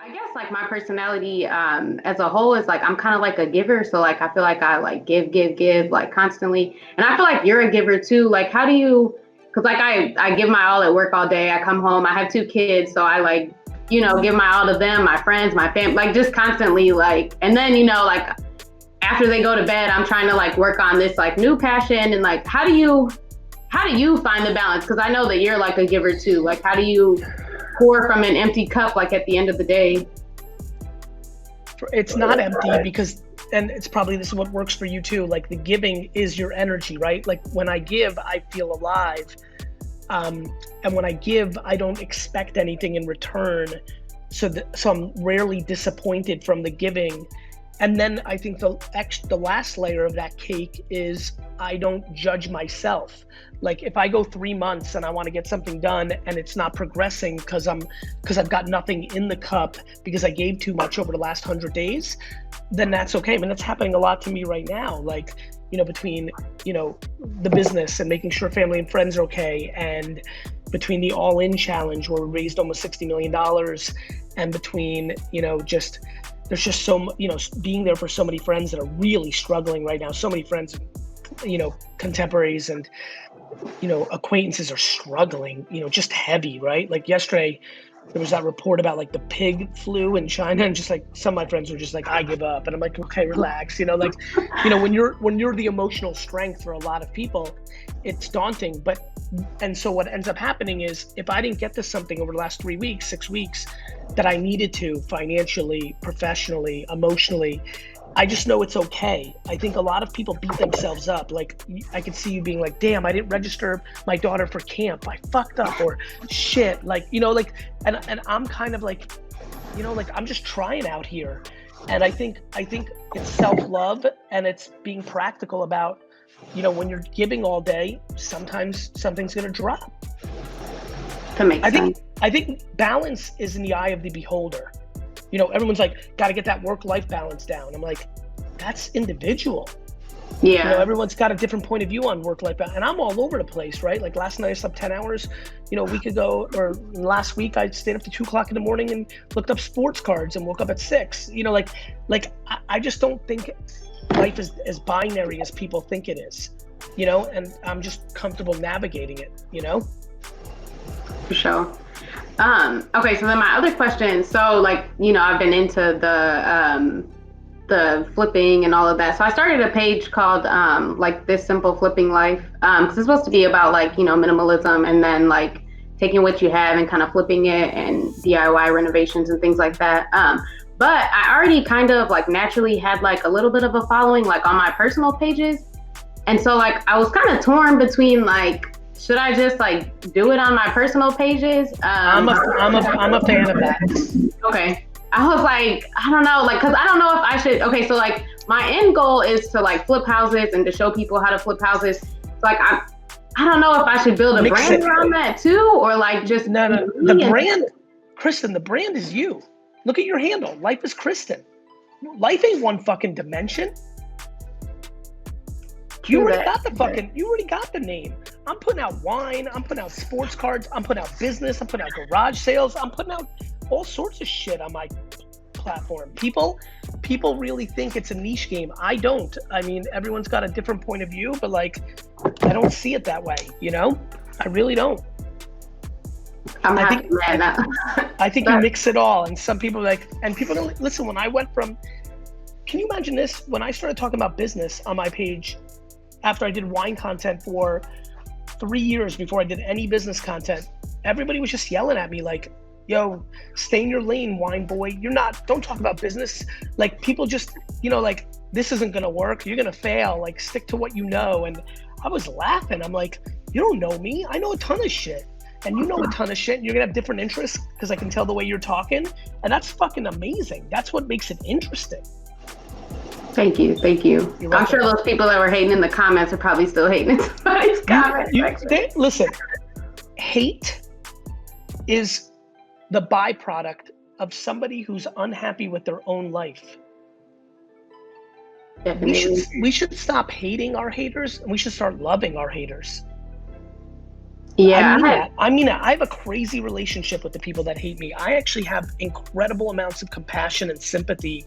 I guess like my personality as a whole is like I'm kind of like a giver. So like I feel like I like give like constantly. And I feel like you're a giver too. Like how do you because like I give my all at work all day. I come home, I have two kids, so I like, give my all to them, my friends, my family, like just constantly like and then like after they go to bed, I'm trying to like work on this like new passion and like how do you find the balance? Because I know that you're like a giver too. Like how do you pour from an empty cup like at the end of the day? It's not empty because, and it's probably this is what works for you too, like the giving is your energy, right? Like when I give, I feel alive. And when I give, I don't expect anything in return. So I'm rarely disappointed from the giving. And then I think the last layer of that cake is I don't judge myself. Like if I go 3 months and I want to get something done and it's not progressing because I've got nothing in the cup because I gave too much over the last 100 days, then that's okay. I mean, that's happening a lot to me right now. Like, between, the business and making sure family and friends are okay, and between the all-in challenge where we raised almost $60 million, and between, there's just being there for so many friends that are really struggling right now. So many friends, contemporaries and, acquaintances are struggling, just heavy, right? Like yesterday, there was that report about like the pig flu in China, and just like some of my friends were just like, I give up. And I'm like, okay, relax. When you're the emotional strength for a lot of people, it's daunting. And so what ends up happening is if I didn't get to something over the last 3 weeks, 6 weeks that I needed to financially, professionally, emotionally, I just know it's okay. I think a lot of people beat themselves up. Like I could see you being like, damn, I didn't register my daughter for camp. I fucked up, or shit. And I'm kind of like, I'm just trying out here. And I think it's self-love and it's being practical about, when you're giving all day, sometimes something's gonna drop. That makes sense. I think balance is in the eye of the beholder. Everyone's like, got to get that work-life balance down. I'm like, that's individual. Yeah. Everyone's got a different point of view on work-life balance. And I'm all over the place, right? Like last night I slept 10 hours, a week ago, or last week I stayed up to 2 o'clock in the morning and looked up sports cards and woke up at 6. I just don't think life is as binary as people think it is, and I'm just comfortable navigating it, For sure. Okay, so then my other question, so like, I've been into the flipping and all of that. So I started a page called like This Simple Flipping Life. Cause it's supposed to be about like, minimalism and then like taking what you have and kind of flipping it and DIY renovations and things like that. But I already kind of like naturally had like a little bit of a following like on my personal pages. And so like I was kind of torn between like, should I just like do it on my personal pages? I'm a fan of that. Okay. I was like, I don't know, like, cause I don't know if I should, okay. So like my end goal is to like flip houses and to show people how to flip houses. So like, I don't know if I should build a brand around that too, or like just. No, the brand, Kristen, the brand is you. Look at your handle. Life is Kristen. Life ain't one fucking dimension. You already got the name. I'm putting out wine. I'm putting out sports cards. I'm putting out business. I'm putting out garage sales. I'm putting out all sorts of shit on my platform. People really think it's a niche game. I don't. I mean, everyone's got a different point of view, but like, I don't see it that way. I really don't. I think you mix it all, and some people people don't listen. When I went from, can you imagine this? When I started talking about business on my page, after I did wine content for 3 years before I did any business content, everybody was just yelling at me like, yo, stay in your lane, wine boy. Don't talk about business. Like people just, like this isn't gonna work. You're gonna fail. Like stick to what you know. And I was laughing. I'm like, you don't know me. I know a ton of shit. And you know a ton of shit. And you're gonna have different interests because I can tell the way you're talking. And that's fucking amazing. That's what makes it interesting. Thank you. I'm sure those people that were hating in the comments are probably still hating in somebody's comments. Listen, hate is the byproduct of somebody who's unhappy with their own life. Definitely. We should stop hating our haters and we should start loving our haters. Yeah, I mean that. I have a crazy relationship with the people that hate me. I actually have incredible amounts of compassion and sympathy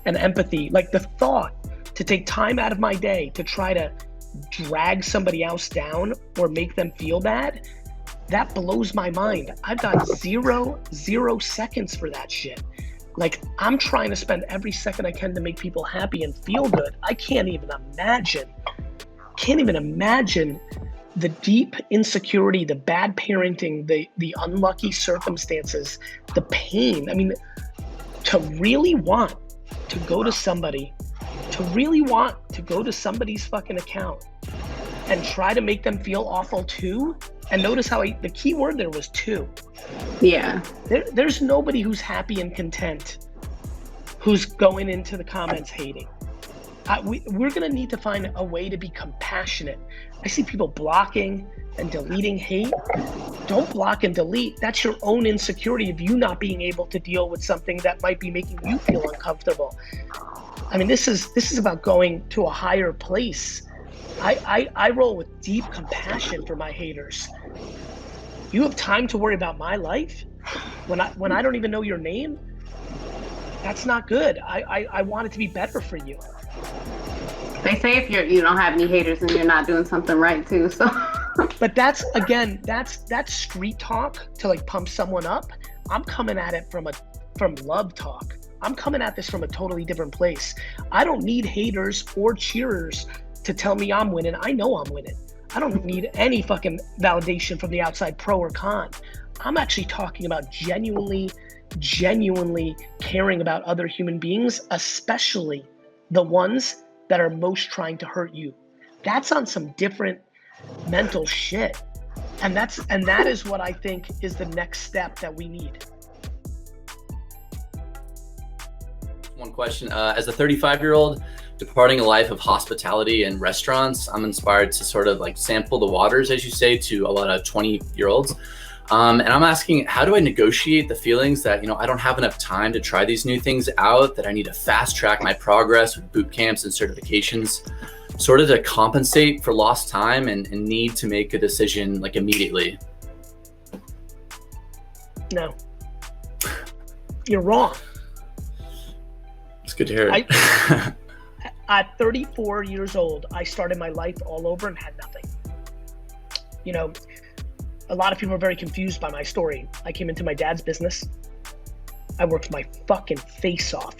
and empathy. Like the thought to take time out of my day to try to drag somebody else down or make them feel bad, that blows my mind. I've got zero seconds for that shit. Like, I'm trying to spend every second I can to make people happy and feel good. I can't even imagine the deep insecurity, the bad parenting, the unlucky circumstances, the pain. I mean, to really want to go to somebody's fucking account and try to make them feel awful too. And notice how the key word there was too. Yeah. There's nobody who's happy and content who's going into the comments hating. We're gonna need to find a way to be compassionate. I see people blocking and deleting hate. Don't block and delete. That's your own insecurity of you not being able to deal with something that might be making you feel uncomfortable. I mean, this is about going to a higher place. I roll with deep compassion for my haters. You have time to worry about my life when I don't even know your name? That's not good. I want it to be better for you. They say if you don't have any haters, then you're not doing something right too. So, but that's street talk to like pump someone up. I'm coming at it from love talk. I'm coming at this from a totally different place. I don't need haters or cheerers to tell me I'm winning. I know I'm winning. I don't need any fucking validation from the outside, pro or con. I'm actually talking about genuinely caring about other human beings, especially the ones that are most trying to hurt you. That's on some different mental shit. And that is what I think is the next step that we need. One question, as a 35-year-old departing a life of hospitality and restaurants, I'm inspired to sort of like sample the waters, as you say, to a lot of 20-year-olds. And I'm asking, how do I negotiate the feelings that, I don't have enough time to try these new things out, that I need to fast track my progress with boot camps and certifications, sort of to compensate for lost time and need to make a decision like immediately? No, you're wrong. It's good to hear. At 34 years old, I started my life all over and had nothing. A lot of people are very confused by my story. I came into my dad's business. I worked my fucking face off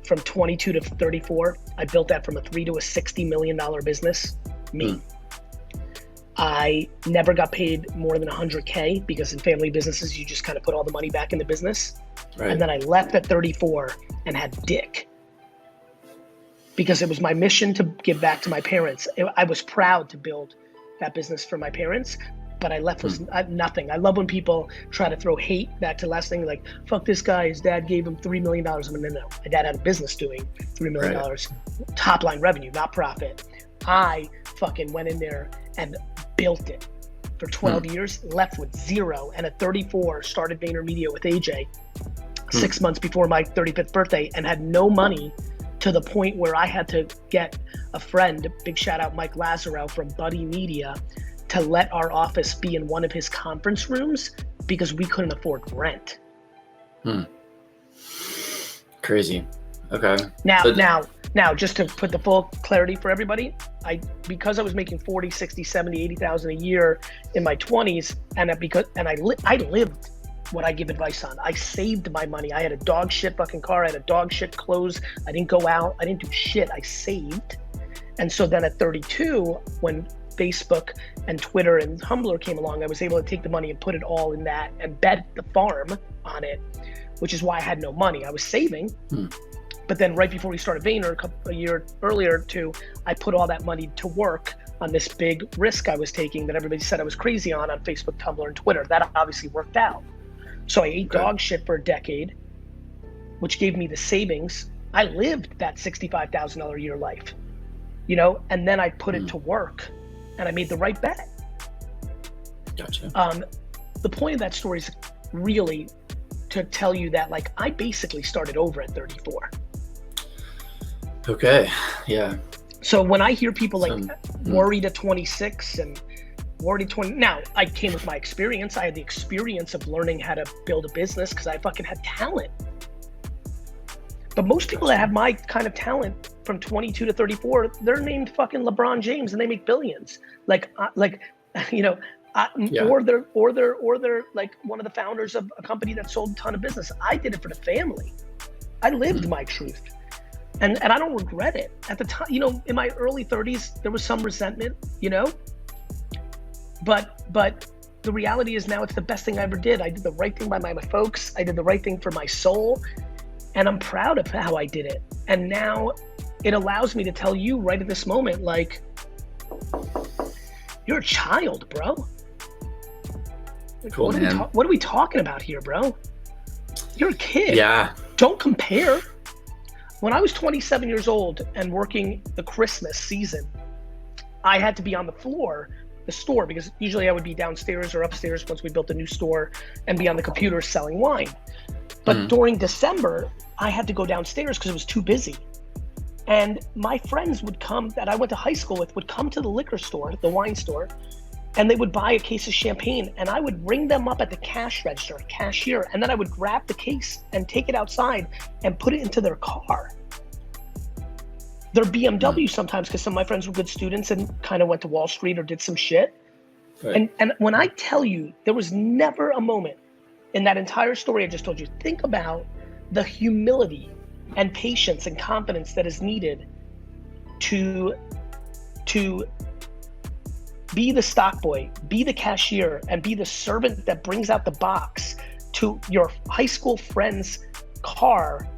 from 22 to 34. I built that from a $3 to a $60 million business. Me. I never got paid more than 100K because in family businesses, you just kind of put all the money back in the business. Right. And then I left at 34 and had dick because it was my mission to give back to my parents. I was proud to build that business for my parents, but I left with nothing. I love when people try to throw hate back to the last thing, like, fuck this guy, his dad gave him $3 million. I mean, no, my dad had a business doing $3 million, right. Top line revenue, not profit. I fucking went in there and built it for 12 years, left with zero. And at 34, started VaynerMedia with AJ 6 months before my 35th birthday and had no money, to the point where I had to get a friend, big shout out Mike Lazarow from Buddy Media, to let our office be in one of his conference rooms because we couldn't afford rent. Crazy. Okay. Now, just to put the full clarity for everybody, because I was making 40, 60, 70, 80,000 a year in my 20s, and I lived what I give advice on. I saved my money. I had a dog shit fucking car. I had a dog shit clothes. I didn't go out. I didn't do shit. I saved. And so then at 32, when Facebook and Twitter and Tumblr came along, I was able to take the money and put it all in that and bet the farm on it, which is why I had no money. I was saving. But then right before we started Vayner, a year earlier too, I put all that money to work on this big risk I was taking that everybody said I was crazy on Facebook, Tumblr, and Twitter. That obviously worked out. So I ate dog shit for a decade, which gave me the savings. I lived that $65,000 a year life, and then I put it to work and I made the right bet. Gotcha. The point of that story is really to tell you that, like, I basically started over at 34. Okay. Yeah. So when I hear people worried at 26 and already 20. Now, I came with my experience. I had the experience of learning how to build a business because I fucking had talent. But most people that have my kind of talent from 22 to 34, they're named fucking LeBron James and they make billions. Or they're like one of the founders of a company that sold a ton of business. I did it for the family. I lived my truth. And I don't regret it. At the time, in my early 30s, there was some resentment, but the reality is now it's the best thing I ever did. I did the right thing by my folks. I did the right thing for my soul. And I'm proud of how I did it. And now it allows me to tell you right at this moment, like, you're a child, bro. Cool, man. What are we talking about here, bro? You're a kid. Yeah. Don't compare. When I was 27 years old and working the Christmas season, I had to be on the floor, the store, because usually I would be downstairs or upstairs once we built a new store and be on the computer selling wine. But during December, I had to go downstairs because it was too busy. And my friends would come, that I went to high school with, would come to the liquor store, the wine store, and they would buy a case of champagne, and I would ring them up at the cash register, cashier, and then I would grab the case and take it outside and put it into their car. Their BMW sometimes, because some of my friends were good students and kind of went to Wall Street or did some shit. Right. And when I tell you, there was never a moment in that entire story I just told you, think about the humility and patience and confidence that is needed to be the stock boy, be the cashier, and be the servant that brings out the box to your high school friend's car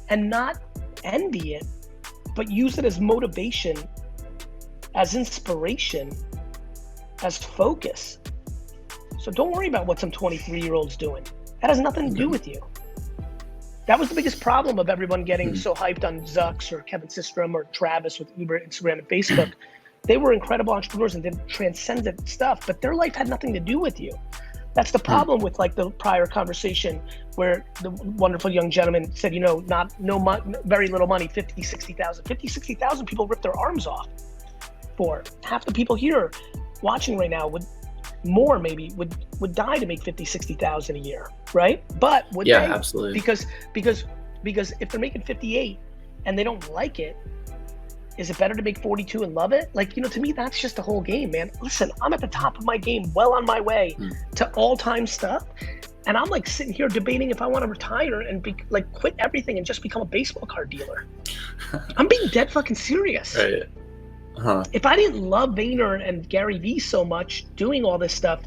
and not envy it, but use it as motivation, as inspiration, as focus. So don't worry about what some 23-year-old's doing. That has nothing to do with you. That was the biggest problem of everyone getting so hyped on Zucks or Kevin Systrom or Travis with Uber, Instagram, and Facebook. They were incredible entrepreneurs and did transcendent stuff, but their life had nothing to do with you. That's the problem with like the prior conversation where the wonderful young gentleman said, very little money, 50, 60,000. 50, 60,000 people rip their arms off for. Half the people here watching right now would die to make 50, 60,000 a year, right? But would they? Absolutely. Because if they're making 58 and they don't like it, is it better to make 42 and love it? Like, to me, that's just the whole game, man. Listen, I'm at the top of my game, well on my way to all-time stuff. And I'm like sitting here debating if I want to retire and quit everything and just become a baseball card dealer. I'm being dead fucking serious. Right. If I didn't love Vayner and Garyvee so much doing all this stuff,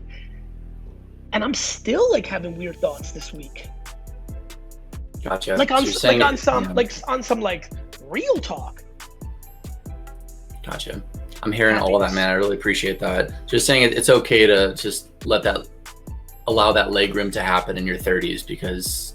and I'm still like having weird thoughts this week. Gotcha. On some real talk. Gotcha. I'm hearing all of that, man. I really appreciate that. Just saying it's okay to just allow that leg room to happen in your 30s because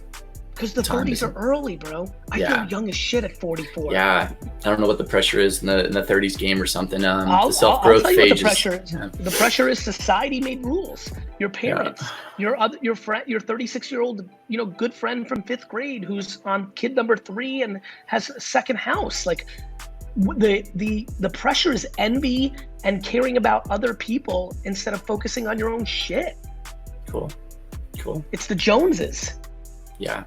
the 30s are early, bro. I feel young as shit at 44. Yeah. I don't know what the pressure is in the 30s game or something. The self-growth phase. The pressure is society made rules. Your parents, your friend, your 36-year-old, good friend from 5th grade who's on kid number 3 and has a second house. Like, the pressure is envy and caring about other people instead of focusing on your own shit. Cool. It's the Joneses. Yeah.